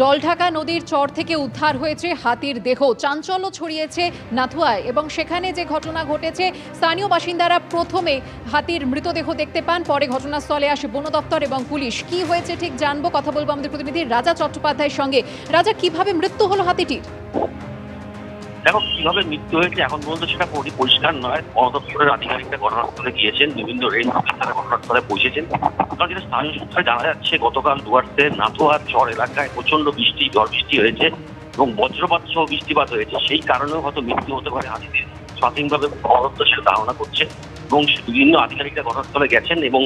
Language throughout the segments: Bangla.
জলঢাকা নদীর চর থেকে উদ্ধার হয়েছে হাতির দেহ। চাঞ্চল্য ছড়িয়েছে নাথুয়ায় এবং সেখানে যে ঘটনা ঘটেছে, স্থানীয় বাসিন্দারা প্রথমে হাতির মৃতদেহ দেখতে পান, পরে ঘটনাস্থলে আসে বন দপ্তর এবং পুলিশ। কি হয়েছে ঠিক জানবো, কথা বলবো আমাদের প্রতিনিধি রাজা চট্টোপাধ্যায়ের সঙ্গে। রাজা, কিভাবে মৃত্যু হলো হাতিটির? দেখো, কিভাবে মৃত্যু হয়েছে এখন পর্যন্ত সেটা পরিষ্কার নয়। বন দপ্তরের আধিকারিকরা ঘটনাস্থলে গিয়েছেন, বিভিন্ন রেঞ্জ অফিসাররা ঘটনাস্থলে পৌঁছেছেন। কারণ যেটা স্থানীয় সূত্রে জানা যাচ্ছে, গতকাল ডুয়ার্সের নাথুয়ার চর এলাকায় প্রচন্ড ঝড় বৃষ্টি হয়েছে এবং বজ্রপাত সহ বৃষ্টিপাত হয়েছে। সেই কারণেও হয়তো মৃত্যু হতে পারে হাতিদের, প্রাথমিকভাবে বন দপ্তর সেটা ধারণা করছে এবং বিভিন্ন আধিকারিকরা ঘটনাস্থলে গেছেন এবং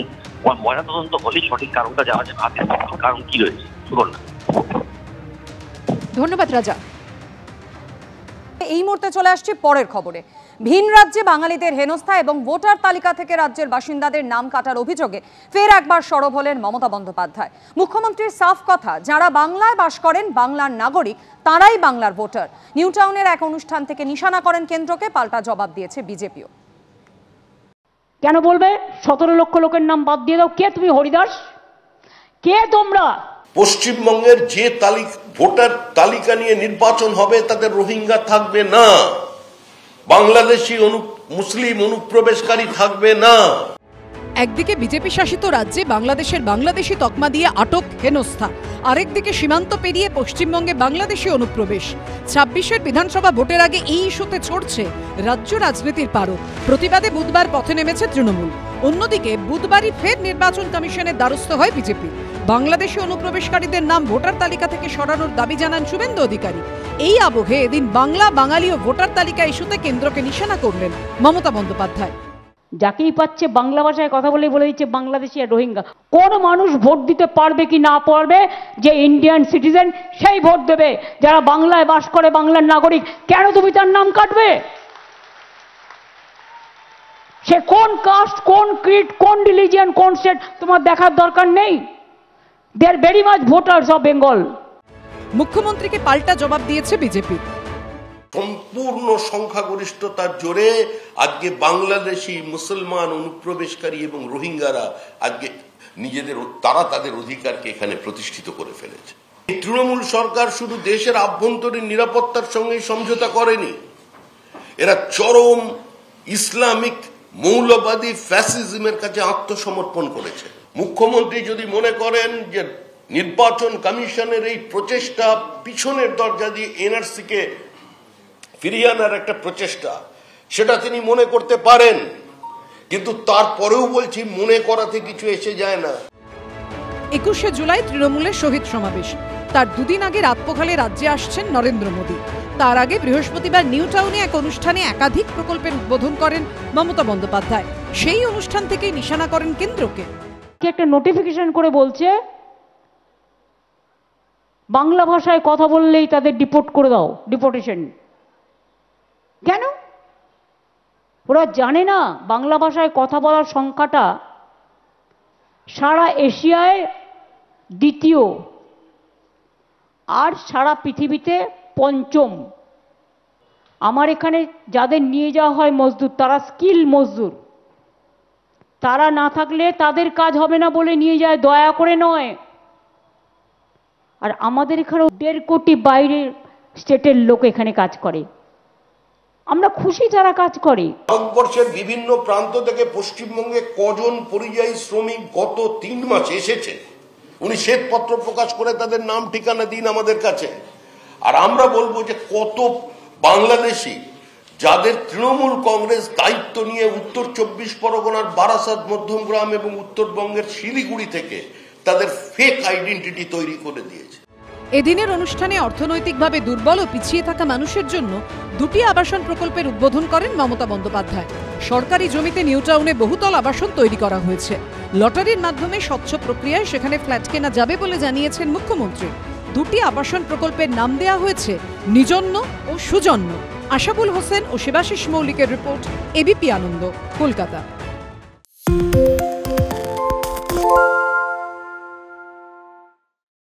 ময়নাতদন্ত হলেই সঠিক কারণটা জানা যাবে হাতির মৃত্যুর কারণ কি রয়েছে। সুবর্ণা, ধন্যবাদ রাজা। এই মুহূর্তে চলে আসছে পরের খবরে। ভিন রাজ্যে বাঙালিদের হেনস্থা এবং ভোটার তালিকা থেকে রাজ্যের বাসিন্দাদের নাম কাটার অভিযোগে ফের একবার সরব হলেন মমতা বন্দ্যোপাধ্যায়। মুখ্যমন্ত্রীর সাফ কথা, যারা বাংলায় বাস করেন, বাংলার নাগরিক, তারাই বাংলার ভোটার। নিউ টাউনের এক অনুষ্ঠান থেকে নিশানা করেন কেন্দ্রকে, পাল্টা জবাব দিয়েছে বিজেপিও। কেন বলবে 17 লক্ষ লোকের নাম বাদ দিয়ে দাও? কে তুমি হরিদাস? কে তোমরা? পশ্চিমবঙ্গের যে ভোটার তালিকা নিয়ে নির্বাচন হবে তাতে রোহিঙ্গা থাকবে না, বাংলাদেশি মুসলিম অনুপ্রবেশকারী থাকবে না। একদিকে বিজেপি শাসিত রাজ্যে বাংলাদেশের বাংলাদেশি তকমা দিয়ে আটক হেনস্থা, আরেকদিকে সীমান্ত পেরিয়ে পশ্চিমবঙ্গে বাংলাদেশি অনুপ্রবেশ। 26-এর বিধানসভা ভোটের আগে এই ইস্যুতে চড়ছে রাজ্য রাজনীতির পারদ। প্রতিবাদে বুধবার পথে নেমেছে তৃণমূল। অন্যদিকে বুধবারই ফের নির্বাচন কমিশনের দ্বারস্থ হয় বিজেপি। বাংলাদেশি অনুপ্রবেশকারীদের নাম ভোটার তালিকা থেকে সরানোর দাবি জানান শুভেন্দু অধিকারী। এই আবহে এদিন বাংলা বাঙালি ও ভোটার তালিকা ইস্যুতে কেন্দ্রকে নিশানা করলেন মমতা বন্দ্যোপাধ্যায়। যাকেই পাচ্ছে বাংলা ভাষায় কথা বলে দিচ্ছে বাংলাদেশি আর রোহিঙ্গা। কোন মানুষ ভোট দিতে পারবে কি না পারবে, যে ইন্ডিয়ান সিটিজেন সেই ভোট দেবে। যারা বাংলায় বাস করে, বাংলার নাগরিক, কেন তুমি তার নাম কাটবে? সে কোন কাস্ট, কোন ক্রিড, কোন রিলিজিয়ন, কোন স্টেট, তোমার দেখার দরকার নেই। They are very much voters of Bengal. মুখ্যমন্ত্রীকে পাল্টা জবাব দিয়েছে বিজেপি। সম্পূর্ণ সংখ্যাগরিষ্ঠতার জোরে আজকে বাংলাদেশি মুসলমান অনুপ্রবেশকারী এবং রোহিঙ্গারা আজকে তাদের অধিকারকে এখানে প্রতিষ্ঠিত করে ফেলেছে। এই তৃণমূল সরকার শুধু দেশের আভ্যন্তরীণ নিরাপত্তার সঙ্গে সমঝোতা করেনি, এরা চরম ইসলামিক মৌলবাদী ফ্যাসিজমের কাছে আত্মসমর্পণ করেছে। মুখ্যমন্ত্রী যদি মনে করেন যে নির্বাচন কমিশনের এই প্রচেষ্টা পিছনের দরজা দিয়ে এনআরসি কে ফিরিয়ে আনার একটা প্রচেষ্টা, সেটা তিনি মনে করতে পারেন, কিন্তু তারপরেও বলছি মনে করাতে কিছু এসে যায় না। 21শে জুলাই তৃণমূলের শহীদ সমাবেশ। তার দুদিন আগে রাতপোখালে রাজ্যে আসছেন নরেন্দ্র মোদী। তার আগে বৃহস্পতিবার নিউ টাউনে এক অনুষ্ঠানে একাধিক প্রকল্পের উদ্বোধন করেন মমতা বন্দ্যোপাধ্যায়। সেই অনুষ্ঠান থেকেই নিশানা করেন কেন্দ্রকে। একটা নোটিফিকেশন করে বলছে বাংলা ভাষায় কথা বললেই তাদের ডিপোর্ট করে দাও, ডিপোর্টেশন। কেন? ওরা জানে না বাংলা ভাষায় কথা বলার সংখ্যাটা সারা এশিয়ায় দ্বিতীয় আর সারা পৃথিবীতে পঞ্চম। আমার এখানে যাদের নিয়ে যাওয়া হয় মজদুর, তারা স্কিল মজদুর। তারা না থাকলে তাদের কাজ হবে না বলে নিয়ে যায়, দয়া করে নয়। আর আমাদের এখানে 1.5 কোটি বাইরের স্টেটের লোক এখানে কাজ করে। আমরা খুশি যারা কাজ করে। ভারতবর্ষের বিভিন্ন প্রান্ত থেকে পশ্চিমবঙ্গে কজন পরিযায়ী শ্রমিক গত 3 মাসে এসেছে, উনি শ্বেতপত্র প্রকাশ করে তাদের নাম ঠিকানা দিন আমাদের কাছে। আর আমরা বলবো যে কত বাংলাদেশি যাদের তৃণমূল কংগ্রেস দায়িত্ব নিয়ে উত্তর 24 পরগনার বারাসাত, মধ্যমগ্রাম এবং উত্তরবঙ্গের শিলিগুড়ি থেকে তাদের ফেক আইডেন্টিটি তৈরি করে দিয়েছে। এদিনের অনুষ্ঠানে অর্থনৈতিকভাবে দুর্বল ও পিছিয়ে থাকা মানুষের জন্য 2টি আবাসন প্রকল্পের উদ্বোধন করেন মমতা বন্দ্যোপাধ্যায়। সরকারি জমিতে নিউ টাউনে বহুতল আবাসন তৈরি করা হয়েছে। লটারির মাধ্যমে স্বচ্ছ প্রক্রিয়ায় সেখানে ফ্ল্যাট কেনা যাবে বলে জানিয়েছেন মুখ্যমন্ত্রী। 2টি আবাসন প্রকল্পের নাম দেওয়া হয়েছে নিজন্য ও সুজন্য। আশাবুল হোসেন ও শিবাশিস মৌলিকের রিপোর্ট, এবিপি আনন্দ, কলকাতা।